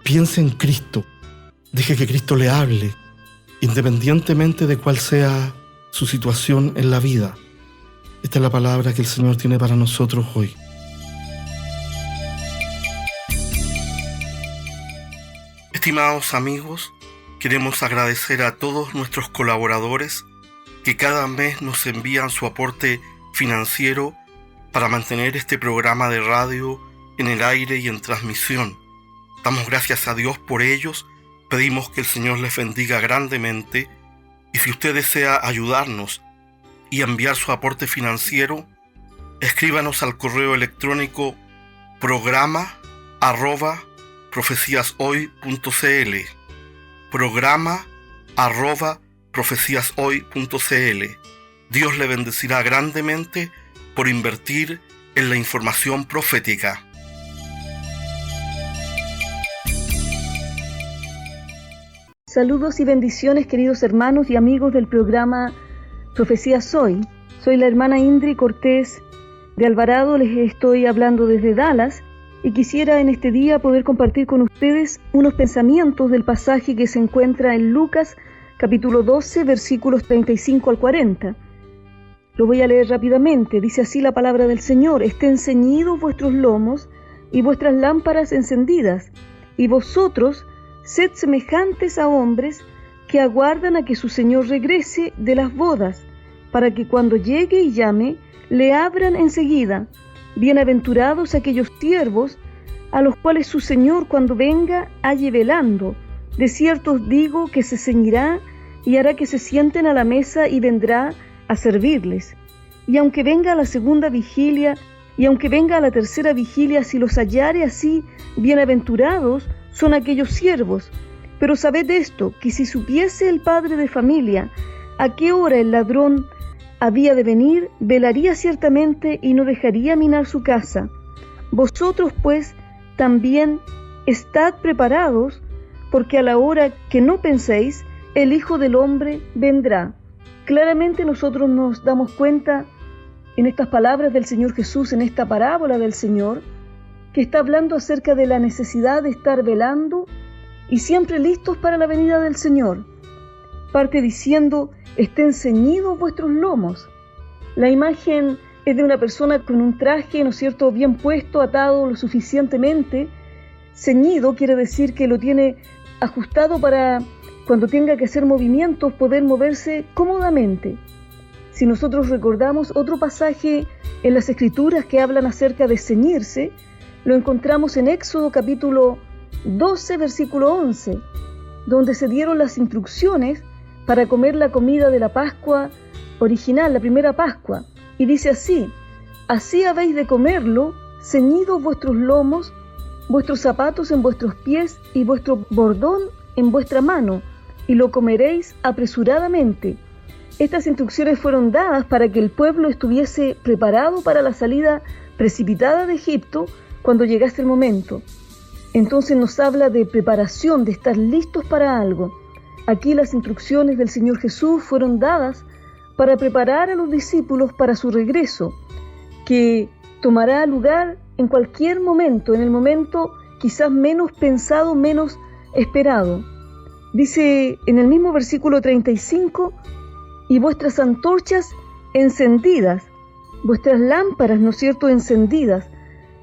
Piense en Cristo. Deje que Cristo le hable, independientemente de cuál sea su situación en la vida. Esta es la palabra que el Señor tiene para nosotros hoy. Estimados amigos, queremos agradecer a todos nuestros colaboradores que cada mes nos envían su aporte financiero para mantener este programa de radio en el aire y en transmisión. Damos gracias a Dios por ellos, pedimos que el Señor les bendiga grandemente y si usted desea ayudarnos y enviar su aporte financiero, escríbanos al correo electrónico programa@profeciashoy.cl programa@profeciashoy.cl. Dios le bendecirá grandemente por invertir en la información profética. Saludos y bendiciones, queridos hermanos y amigos del programa Profecías Hoy. Soy la hermana Indri Cortés de Alvarado, les estoy hablando desde Dallas y quisiera en este día poder compartir con ustedes unos pensamientos del pasaje que se encuentra en Lucas capítulo 12, versículos 35 al 40. Lo voy a leer rápidamente. Dice así la palabra del Señor: estén ceñidos vuestros lomos y vuestras lámparas encendidas, y vosotros sed semejantes a hombres que aguardan a que su Señor regrese de las bodas, para que cuando llegue y llame, le abran enseguida. Bienaventurados aquellos siervos a los cuales su Señor cuando venga halle velando. De cierto os digo que se ceñirá y hará que se sienten a la mesa y vendrá a servirles. Y aunque venga a la segunda vigilia, y aunque venga a la tercera vigilia, si los hallare así, bienaventurados son aquellos siervos. Pero sabed esto, que si supiese el padre de familia a qué hora el ladrón había de venir, velaría ciertamente y no dejaría minar su casa. Vosotros pues también estad preparados, porque a la hora que no penséis, el Hijo del Hombre vendrá. Claramente nosotros nos damos cuenta en estas palabras del Señor Jesús, en esta parábola del Señor, que está hablando acerca de la necesidad de estar velando y siempre listos para la venida del Señor. Parte diciendo, estén ceñidos vuestros lomos. La imagen es de una persona con un traje, ¿no es cierto?, bien puesto, atado lo suficientemente. Ceñido quiere decir que lo tiene ajustado para cuando tenga que hacer movimientos, poder moverse cómodamente. Si nosotros recordamos otro pasaje en las Escrituras que hablan acerca de ceñirse, lo encontramos en Éxodo capítulo 12, versículo 11, donde se dieron las instrucciones para comer la comida de la Pascua original, la primera Pascua. Y dice así, así habéis de comerlo, ceñidos vuestros lomos, vuestros zapatos en vuestros pies y vuestro bordón en vuestra mano, y lo comeréis apresuradamente. Estas instrucciones fueron dadas para que el pueblo estuviese preparado para la salida precipitada de Egipto cuando llegase el momento. Entonces nos habla de preparación, de estar listos para algo. Aquí las instrucciones del Señor Jesús fueron dadas para preparar a los discípulos para su regreso, que tomará lugar en cualquier momento, en el momento quizás menos pensado, menos esperado. Dice en el mismo versículo 35, y vuestras antorchas encendidas, vuestras lámparas, ¿no es cierto?, encendidas.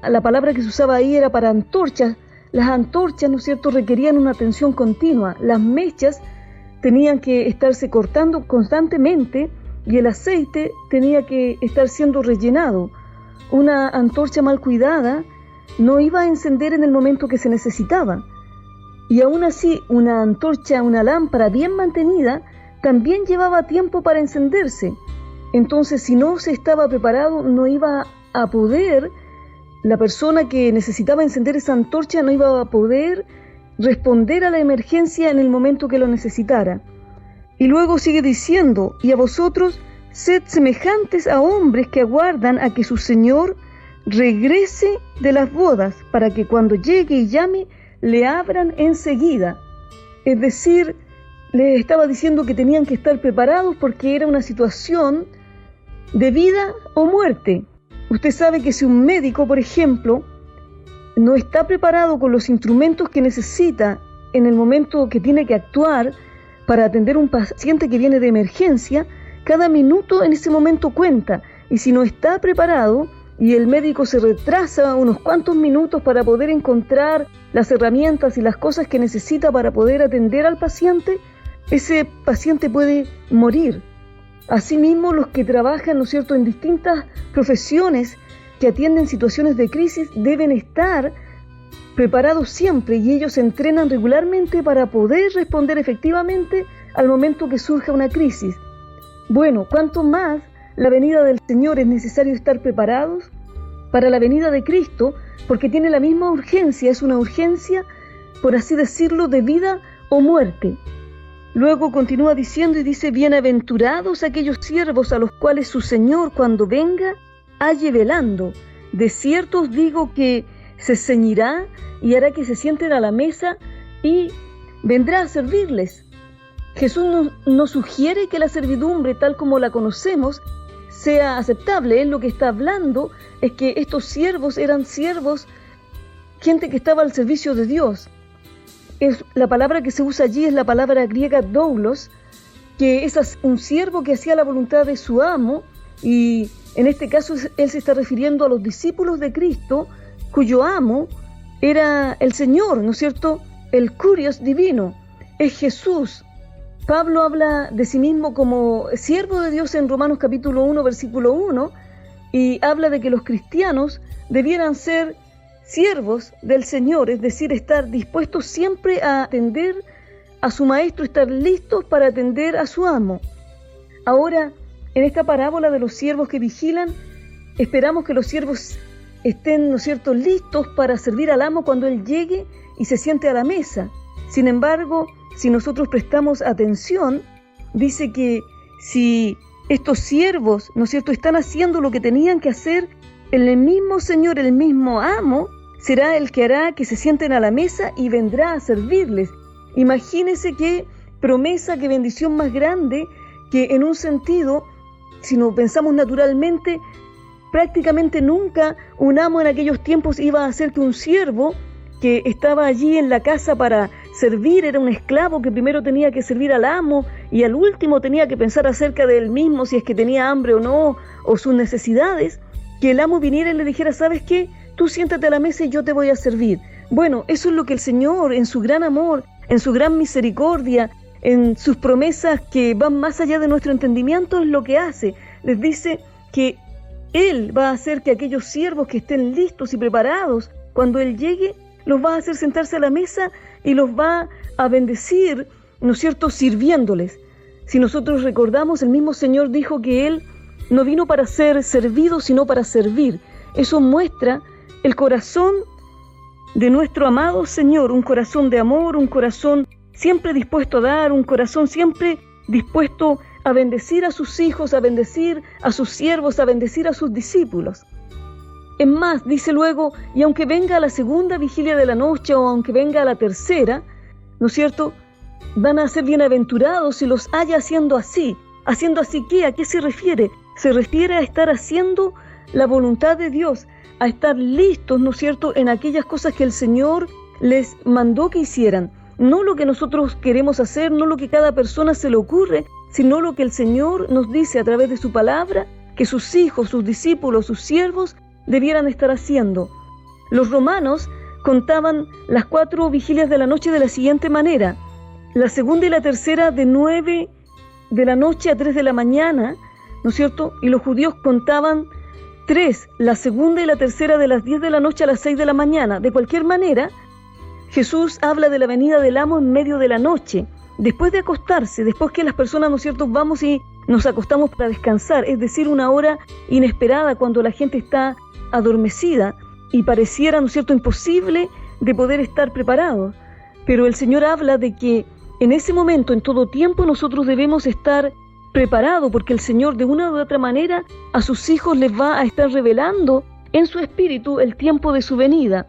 La palabra que se usaba ahí era para antorchas. Las antorchas, ¿no es cierto?, requerían una atención continua. Las mechas tenían que estarse cortando constantemente y el aceite tenía que estar siendo rellenado. Una antorcha mal cuidada no iba a encender en el momento que se necesitaba. Y aún así, una antorcha, una lámpara bien mantenida, también llevaba tiempo para encenderse. Entonces, si no se estaba preparado, no iba a poder, la persona que necesitaba encender esa antorcha no iba a poder responder a la emergencia en el momento que lo necesitara. Y luego sigue diciendo, y a vosotros, sed semejantes a hombres que aguardan a que su Señor regrese de las bodas, para que cuando llegue y llame, le abran enseguida. Es decir, les estaba diciendo que tenían que estar preparados porque era una situación de vida o muerte. Usted sabe que si un médico, por ejemplo, no está preparado con los instrumentos que necesita en el momento que tiene que actuar para atender a un paciente que viene de emergencia, cada minuto en ese momento cuenta. Y si no está preparado y el médico se retrasa unos cuantos minutos para poder encontrar las herramientas y las cosas que necesita para poder atender al paciente, ese paciente puede morir. Asimismo, los que trabajan, ¿no es cierto?, en distintas profesiones que atienden situaciones de crisis deben estar preparados siempre y ellos se entrenan regularmente para poder responder efectivamente al momento que surja una crisis. Bueno, cuanto más la venida del Señor es necesario estar preparados para la venida de Cristo, porque tiene la misma urgencia, es una urgencia, por así decirlo, de vida o muerte. Luego continúa diciendo y dice, bienaventurados aquellos siervos a los cuales su Señor cuando venga halle velando. De cierto os digo que se ceñirá y hará que se sienten a la mesa y vendrá a servirles. Jesús nos sugiere que la servidumbre tal como la conocemos sea aceptable. Él lo que está hablando es que estos siervos eran siervos, gente que estaba al servicio de Dios. La palabra que se usa allí es la palabra griega doulos, que es un siervo que hacía la voluntad de su amo, y en este caso él se está refiriendo a los discípulos de Cristo, cuyo amo era el Señor, ¿no es cierto? El Curios divino, es Jesús. Pablo habla de sí mismo como siervo de Dios en Romanos capítulo 1, versículo 1, y habla de que los cristianos debieran ser siervos del Señor, es decir, estar dispuestos siempre a atender a su maestro, estar listos para atender a su amo. Ahora, en esta parábola de los siervos que vigilan, esperamos que los siervos estén, ¿no es cierto?, listos para servir al amo cuando él llegue y se siente a la mesa. Sin embargo, si nosotros prestamos atención, dice que si estos siervos, ¿no es cierto?, están haciendo lo que tenían que hacer, el mismo Señor, el mismo amo, será el que hará que se sienten a la mesa y vendrá a servirles. Imagínense qué promesa, qué bendición más grande, que en un sentido, si no pensamos naturalmente, prácticamente nunca un amo en aquellos tiempos iba a hacer que un siervo que estaba allí en la casa para servir era un esclavo que primero tenía que servir al amo y al último tenía que pensar acerca de él mismo, si es que tenía hambre o no, o sus necesidades, que el amo viniera y le dijera, ¿sabes qué? Tú siéntate a la mesa y yo te voy a servir. Bueno, eso es lo que el Señor, en su gran amor, en su gran misericordia, en sus promesas que van más allá de nuestro entendimiento, es lo que hace. Les dice que Él va a hacer que aquellos siervos que estén listos y preparados, cuando Él llegue, los va a hacer sentarse a la mesa y los va a bendecir, ¿no es cierto?, sirviéndoles. Si nosotros recordamos, el mismo Señor dijo que Él no vino para ser servido, sino para servir. Eso muestra el corazón de nuestro amado Señor, un corazón de amor, un corazón siempre dispuesto a dar, un corazón siempre dispuesto a bendecir a sus hijos, a bendecir a sus siervos, a bendecir a sus discípulos. Es más, dice luego, y aunque venga a la segunda vigilia de la noche o aunque venga a la tercera, ¿no es cierto?, van a ser bienaventurados si los haya haciendo así. ¿Haciendo así qué? ¿A qué se refiere? Se refiere a estar haciendo la voluntad de Dios, a estar listos, ¿no es cierto?, en aquellas cosas que el Señor les mandó que hicieran. No lo que nosotros queremos hacer, no lo que cada persona se le ocurre, sino lo que el Señor nos dice a través de su palabra, que sus hijos, sus discípulos, sus siervos debieran estar haciendo. Los romanos contaban las 4 vigilias de la noche de la siguiente manera: la segunda y la tercera de 9 de la noche a 3 de la mañana, ¿no es cierto? Y los judíos contaban 3, la segunda y la tercera de las 10 de la noche a las 6 de la mañana. De cualquier manera, Jesús habla de la venida del amo en medio de la noche, después de acostarse, después que las personas, ¿no es cierto?, vamos y nos acostamos para descansar, es decir, una hora inesperada cuando la gente está adormecida y pareciera, ¿no es cierto?, imposible de poder estar preparados. Pero el Señor habla de que en ese momento, en todo tiempo, nosotros debemos estar preparados, porque el Señor de una u otra manera a sus hijos les va a estar revelando en su espíritu el tiempo de su venida.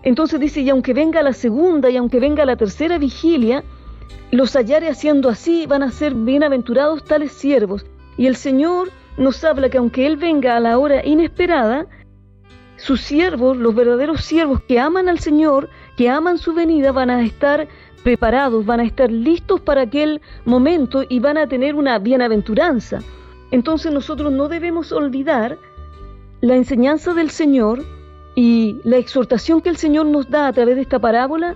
Entonces dice, y aunque venga la segunda y aunque venga la tercera vigilia, los hallare haciendo así, van a ser bienaventurados tales siervos. Y el Señor nos habla que aunque Él venga a la hora inesperada, sus siervos, los verdaderos siervos que aman al Señor, que aman su venida, van a estar preparados, van a estar listos para aquel momento y van a tener una bienaventuranza. Entonces nosotros no debemos olvidar la enseñanza del Señor y la exhortación que el Señor nos da a través de esta parábola,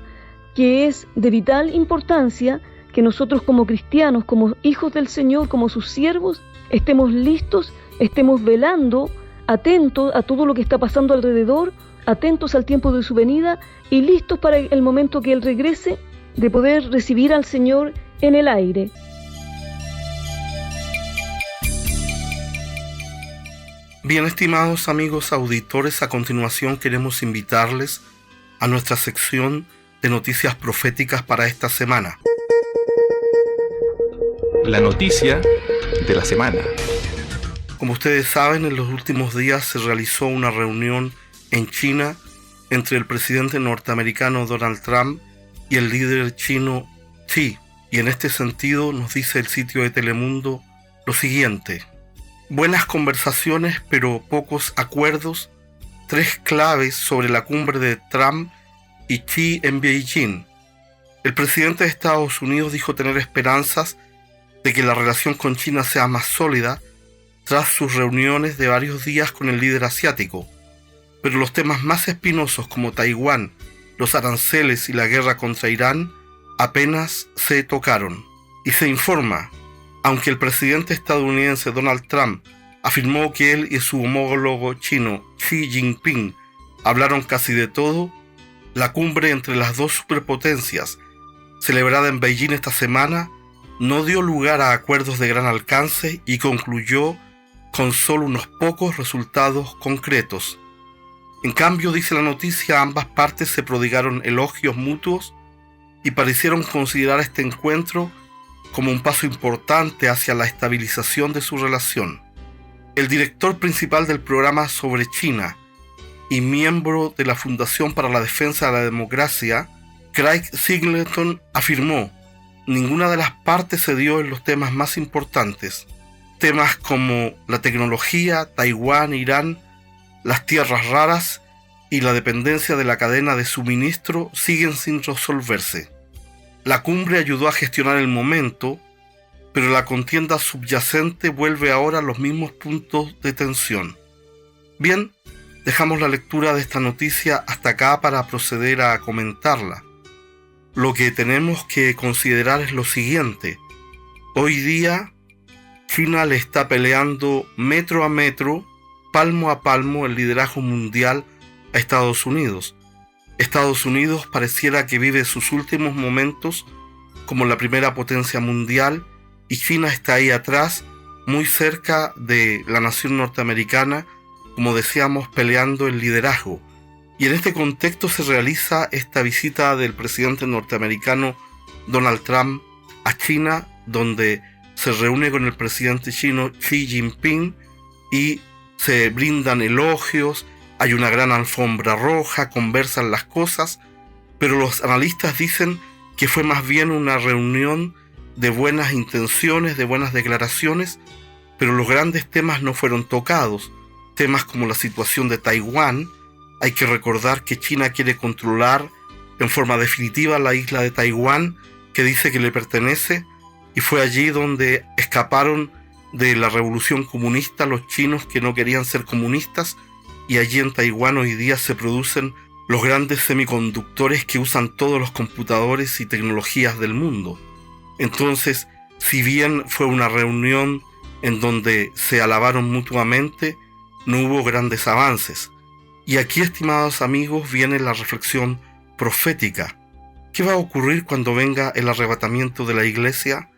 que es de vital importancia que nosotros como cristianos, como hijos del Señor, como sus siervos, estemos listos, estemos velando, atentos a todo lo que está pasando alrededor, atentos al tiempo de su venida y listos para el momento que Él regrese, de poder recibir al Señor en el aire. Bien, estimados amigos auditores, a continuación queremos invitarles a nuestra sección de noticias proféticas para esta semana. La noticia de la semana. Como ustedes saben, en los últimos días se realizó una reunión en China entre el presidente norteamericano Donald Trump y el líder chino Xi. Y en este sentido nos dice el sitio de Telemundo lo siguiente: buenas conversaciones pero pocos acuerdos, 3 claves sobre la cumbre de Trump y Xi en Beijing. El presidente de Estados Unidos dijo tener esperanzas de que la relación con China sea más sólida tras sus reuniones de varios días con el líder asiático, pero los temas más espinosos como Taiwán, los aranceles y la guerra contra Irán apenas se tocaron. Y se informa, aunque el presidente estadounidense Donald Trump afirmó que él y su homólogo chino Xi Jinping hablaron casi de todo, la cumbre entre las 2 superpotencias, celebrada en Beijing esta semana, no dio lugar a acuerdos de gran alcance y concluyó con solo unos pocos resultados concretos. En cambio, dice la noticia, ambas partes se prodigaron elogios mutuos y parecieron considerar este encuentro como un paso importante hacia la estabilización de su relación. El director principal del programa sobre China y miembro de la Fundación para la Defensa de la Democracia, Craig Singleton, afirmó: ninguna de las partes cedió en los temas más importantes. Temas como la tecnología, Taiwán, Irán, las tierras raras y la dependencia de la cadena de suministro siguen sin resolverse. La cumbre ayudó a gestionar el momento, pero la contienda subyacente vuelve ahora a los mismos puntos de tensión. Bien, dejamos la lectura de esta noticia hasta acá para proceder a comentarla. Lo que tenemos que considerar es lo siguiente. Hoy día, China le está peleando metro a metro, palmo a palmo, el liderazgo mundial a Estados Unidos. Estados Unidos pareciera que vive sus últimos momentos como la primera potencia mundial y China está ahí atrás, muy cerca de la nación norteamericana, como decíamos, peleando el liderazgo. Y en este contexto se realiza esta visita del presidente norteamericano Donald Trump a China, donde se reúne con el presidente chino Xi Jinping y se brindan elogios, hay una gran alfombra roja, conversan las cosas, pero los analistas dicen que fue más bien una reunión de buenas intenciones, de buenas declaraciones, pero los grandes temas no fueron tocados. Temas como la situación de Taiwán. Hay que recordar que China quiere controlar en forma definitiva la isla de Taiwán, que dice que le pertenece, y fue allí donde escaparon de la revolución comunista los chinos que no querían ser comunistas, y allí en Taiwán hoy día se producen los grandes semiconductores que usan todos los computadores y tecnologías del mundo. Entonces, si bien fue una reunión en donde se alabaron mutuamente, no hubo grandes avances. Y aquí, estimados amigos, viene la reflexión profética. ¿Qué va a ocurrir cuando venga el arrebatamiento de la Iglesia?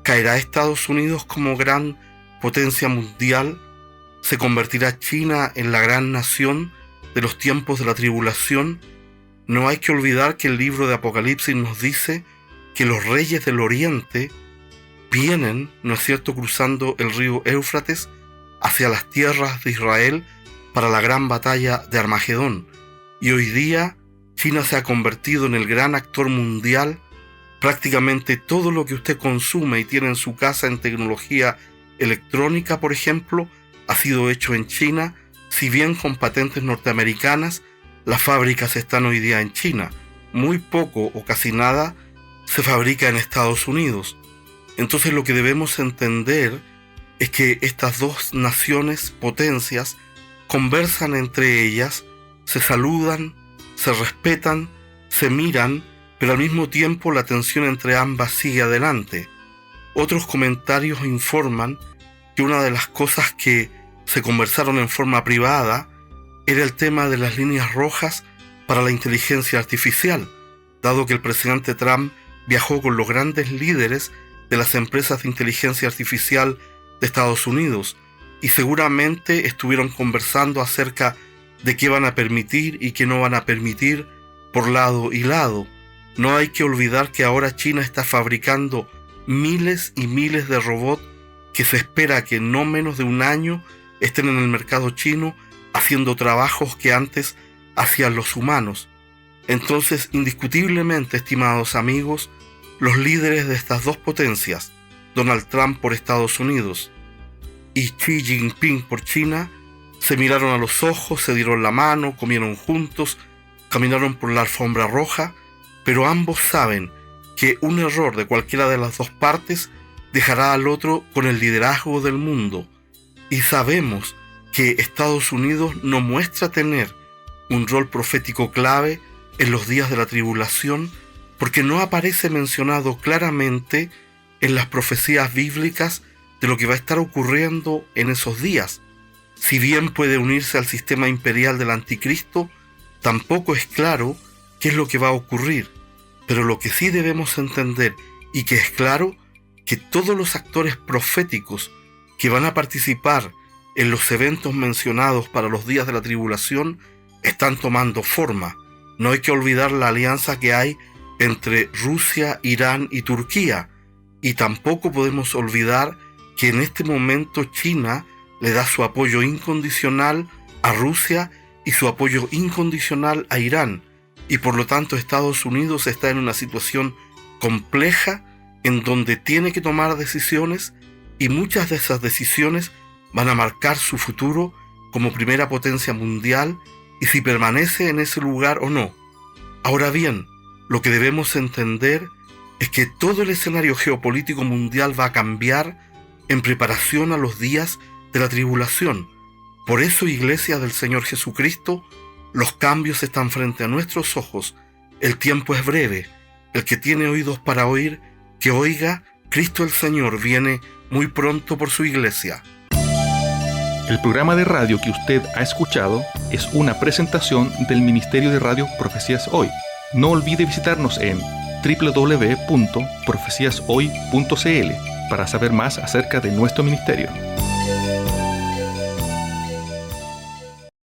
¿Caerá Estados Unidos como gran potencia mundial? ¿Se convertirá China en la gran nación de los tiempos de la tribulación? No hay que olvidar que el libro de Apocalipsis nos dice que los reyes del Oriente vienen, ¿no es cierto?, cruzando el río Éufrates hacia las tierras de Israel para la gran batalla de Armagedón. Y hoy día China se ha convertido en el gran actor mundial. Prácticamente todo lo que usted consume y tiene en su casa en tecnología electrónica, por ejemplo, ha sido hecho en China. Si bien con patentes norteamericanas, las fábricas están hoy día en China. Muy poco o casi nada se fabrica en Estados Unidos. Entonces lo que debemos entender es que estas dos naciones, potencias, conversan entre ellas, se saludan, se respetan, se miran, pero al mismo tiempo la tensión entre ambas sigue adelante. Otros comentarios informan que una de las cosas que se conversaron en forma privada era el tema de las líneas rojas para la inteligencia artificial, dado que el presidente Trump viajó con los grandes líderes de las empresas de inteligencia artificial de Estados Unidos y seguramente estuvieron conversando acerca de qué van a permitir y qué no van a permitir por lado y lado. No hay que olvidar que ahora China está fabricando miles y miles de robots que se espera que en no menos de un año estén en el mercado chino haciendo trabajos que antes hacían los humanos. Entonces, indiscutiblemente, estimados amigos, los líderes de estas dos potencias, Donald Trump por Estados Unidos y Xi Jinping por China, se miraron a los ojos, se dieron la mano, comieron juntos, caminaron por la alfombra roja, pero ambos saben que un error de cualquiera de las dos partes dejará al otro con el liderazgo del mundo. Y sabemos que Estados Unidos no muestra tener un rol profético clave en los días de la tribulación, porque no aparece mencionado claramente en las profecías bíblicas de lo que va a estar ocurriendo en esos días. Si bien puede unirse al sistema imperial del anticristo, tampoco es claro qué es lo que va a ocurrir. Pero lo que sí debemos entender, y que es claro, que todos los actores proféticos que van a participar en los eventos mencionados para los días de la tribulación están tomando forma. No hay que olvidar la alianza que hay entre Rusia, Irán y Turquía, y tampoco podemos olvidar que en este momento China le da su apoyo incondicional a Rusia y su apoyo incondicional a Irán, y por lo tanto Estados Unidos está en una situación compleja en donde tiene que tomar decisiones, y muchas de esas decisiones van a marcar su futuro como primera potencia mundial y si permanece en ese lugar o no. Ahora bien, lo que debemos entender es que todo el escenario geopolítico mundial va a cambiar en preparación a los días de la tribulación. Por eso, Iglesia del Señor Jesucristo, los cambios están frente a nuestros ojos. El tiempo es breve. El que tiene oídos para oír, que oiga. Cristo el Señor viene muy pronto por su Iglesia. El programa de radio que usted ha escuchado es una presentación del Ministerio de Radio Profecías Hoy. No olvide visitarnos en www.profeciashoy.cl para saber más acerca de nuestro ministerio.